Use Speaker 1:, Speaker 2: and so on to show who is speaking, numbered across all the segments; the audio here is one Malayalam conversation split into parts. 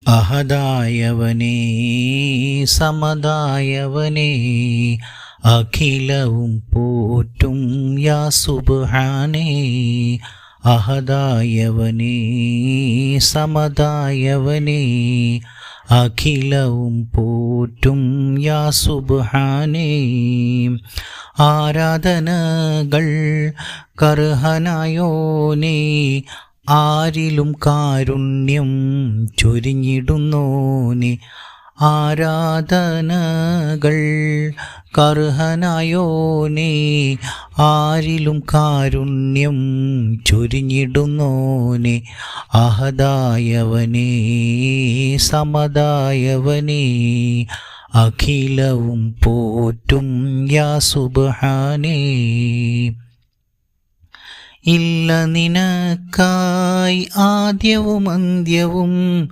Speaker 1: അഹദായവനേ സമദായവനേ അഖിലവും പോറ്റും യാ സുബ്ഹാനേ. അഹദായവനേ സമദായവനേ അഖിലവും പോറ്റും യാ സുബ്ഹാനേ. ആരാധനകൾ കർഹനായോനേ, ആരിലും കാരുണ്യം ചൊരിഞ്ഞിടുന്നോനെ. ആരാധനകൾ കർഹനായോനേ, ആരിലും കാരുണ്യം ചൊരിഞ്ഞിടുന്നോനെ. അഹദായവനേ സമദായവനേ അഖിലവും പോറ്റും യാ സുബ്ഹാനേ. ഇല്ല നിനക്കായി ആദ്യവും അന്ത്യവും,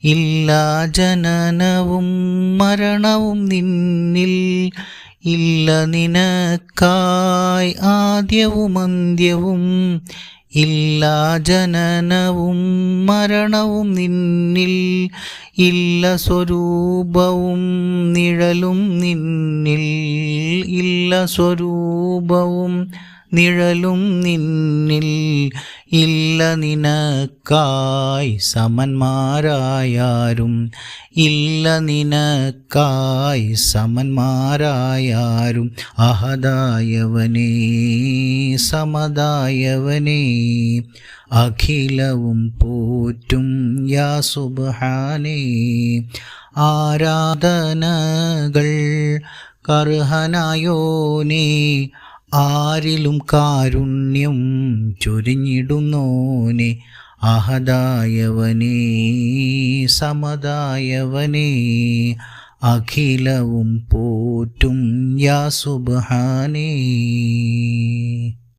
Speaker 1: ഇല്ല ജനനവും മരണവും നിന്നിൽ. ഇല്ല നിനക്കായി ആദ്യവും അന്ത്യവും, ഇല്ല ജനനവും മരണവും നിന്നിൽ. ഇല്ല സ്വരൂപവും നിഴലും നിന്നിൽ, ഇല്ല സ്വരൂപവും നിഴലും നിന്നിൽ. ഇല്ല നിനക്കായി സമന്മാരായാരും, ഇല്ല നിനക്കായി സമന്മാരായാരും. അഹദായവനേ സമദായവനേ അഖിലവും പോറ്റും യാ സുബ്ഹാനേ. ആരാധനകൾ കർഹനായോനേ, ആരിലും കാരുണ്യം ചൊരിഞ്ഞിടുന്നോനെ. അഹദായവനേ സമദായവനേ അഖിലവും പോറ്റും യാ സുബ്ഹാനേ.